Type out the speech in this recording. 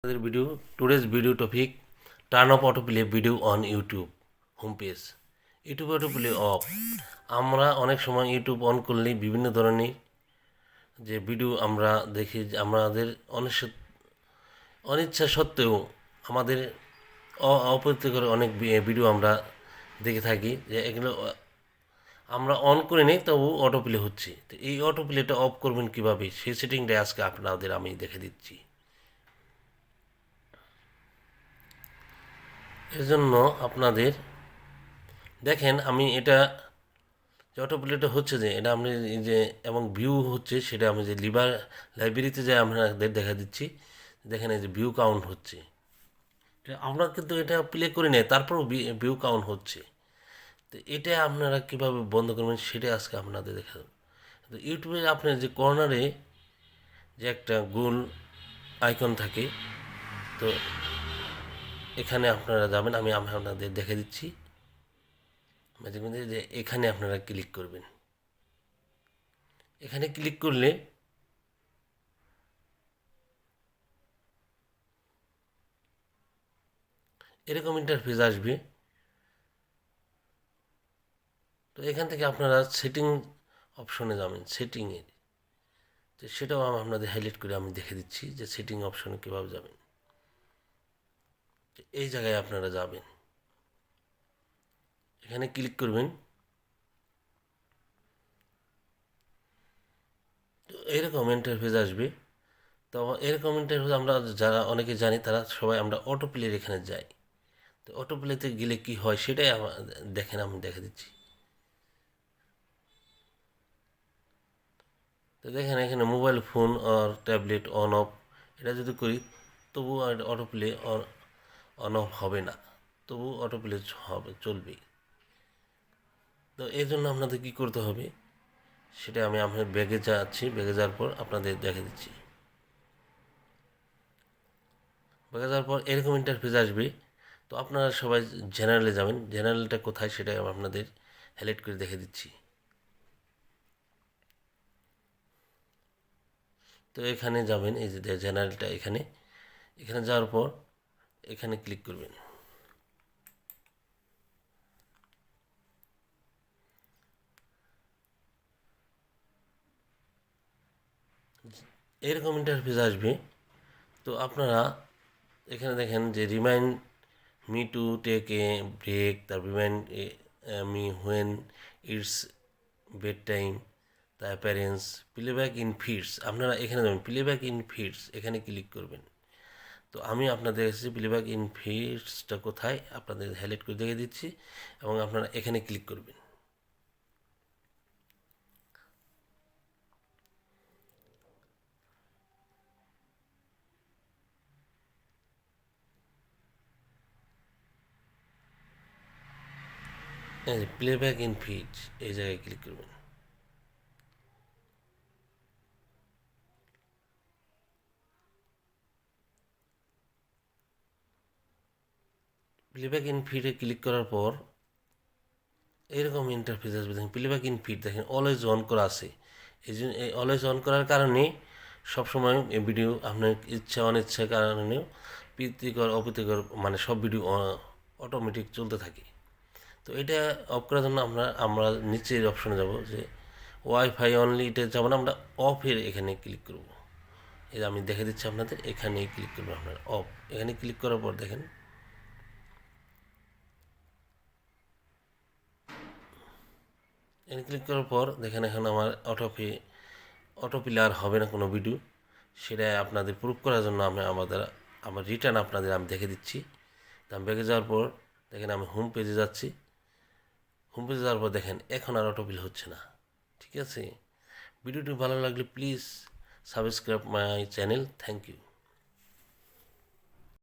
Today's video topic: turn off autoplay video on YouTube homepage. YouTube autoplay of. আমরা অনেক সময় YouTube on করলে বিভিন্ন ধরনের যে ভিডিও আমরা দেখি, আমাদের অনিচ্ছা সত্ত্বেও আমাদের অপ্রীতিকর অনেক ভিডিও আমরা দেখে থাকি, যে এগুলো আমরা অন করে নিই তবু অটোপ্লে হচ্ছে। তো এই অটোপ্লেটা অফ করবেন কীভাবে, সেই সেটিংটা আজকে আপনাদের আমি দেখে দিচ্ছি। এর জন্য আপনাদের দেখেন, আমি এটা যে অটোপ্লেটা হচ্ছে, যে এটা আমি যে এবং ভিউ হচ্ছে, সেটা আমি যে লাইব্রেরিতে যে আপনাদের দেখা দিচ্ছি। দেখেন এই যে ভিউ কাউন্ট হচ্ছে, আমরা কিন্তু এটা প্লে করে নেই, তারপরও ভিউ কাউন্ট হচ্ছে। তো এটা আপনারা কীভাবে বন্ধ করবেন সেটা আজকে আপনাদের দেখা দেবো। তো ইউটিউবে আপনার যে কর্নারে যে একটা গোল আইকন থাকে, তো এখানে আপনারা যাবেন, আমি আপনাদের দেখে দিচ্ছি। যে এখানে আপনারা ক্লিক করবেন। এখানে ক্লিক করলে এরকম ইন্টারফেস আসবে। তো এখান থেকে আপনারা সেটিং অপশনে যাবেন, সেটিংয়ে। তো সেটাও আমি আপনাদের হাইলাইট করে আমি দেখে দিচ্ছি যে সেটিং অপশনে কীভাবে যাবেন। এই জায়গায় আপনারা যাবেন, এখানে ক্লিক করবেন। তো এরকম ইন্টারফেস আসবে। তো এরকম ইন্টারফেস আমরা যারা অনেকে জানি, তারা সবাই আমরা অটোপ্লের এখানে যাই। তো অটোপ্লেতে গেলে কি হয় সেটাই দেখেন, আমি দেখে দিচ্ছি। তো দেখেন এখানে মোবাইল ফোন আর ট্যাবলেট অন অফ, এটা যদি করি তবু অটোপ্লে অন অফ হবে না, তবু অটোপ্লে চলবে। তো এই জন্য আপনাদের কী করতে হবে সেটা আমি আপনার ব্যাগে যাচ্ছি, ব্যাগে যাওয়ার পর আপনাদের দেখে দিচ্ছি। ব্যাগে যাওয়ার পর এরকম ইন্টারফেস আসবে। তো আপনারা সবাই জেনারেলে যাবেন। জেনারেলটা কোথায় সেটা আমি আপনাদের হাইলাইট করে দেখে দিচ্ছি। তো এখানে যাবেন, এই যে জেনারেলটা এখানে যাওয়ার পর এখানে ক্লিক করবেন। এরকম ইন্টারফেস আসবে। তো আপনারা এখানে দেখেন যে remind me to take a break, তার remind me when it's bed time, the appearance, playback in feeds. আপনারা এখানে যাবেন, প্লেব্যাক ইন ফিডস এখানে ক্লিক করবেন। তো আমি আপনাদের কাছে প্লেব্যাক ইন ফিডসটা কোথায় আপনাদের হাইলাইট করে দেখে দিচ্ছি, এবং আপনারা এখানে ক্লিক করবেন। প্লেব্যাক ইন ফিডস এই জায়গায় ক্লিক করবেন। প্লেব্যাক ইন ফিডে ক্লিক করার পর এরকম ইন্টারফেস আসবে। দেখেন প্লেব্যাক ইন ফিড, দেখেন অলওয়েজ অন করা আছে। এই জন্য এই অলওয়েজ অন করার কারণে সবসময় এই ভিডিও আপনার ইচ্ছা অনিচ্ছার কারণেও প্রীতিকর অপ্রীতিকর মানে সব ভিডিও অটোমেটিক চলতে থাকে। তো এটা অফ করার জন্য আমরা নিচের অপশনে যাব, যে ওয়াইফাই অনলি, এটা যাব না, আমরা অফের এখানে ক্লিক করব। এই আমি দেখে দিচ্ছি আপনাদের, এখানেই ক্লিক করবেন আপনার অফ। এখানে ক্লিক করার পর দেখেন এখানে ক্লিক করার পর দেখেন এখন আমার অটোপ্লে আর হবে না কোনো ভিডিও। সেটা আপনাদের প্রুফ করার জন্য আমার রিটার্ন আপনাদের আমি দেখে দিচ্ছি। তো আমি ব্যাগে যাওয়ার পর দেখেন আমি হোম পেজে যাচ্ছি। হোম পেজে যাওয়ার পর দেখেন এখন আর অটোপ্লে হচ্ছে না। ঠিক আছে, ভিডিওটি ভালো লাগলে please subscribe my channel. Thank you.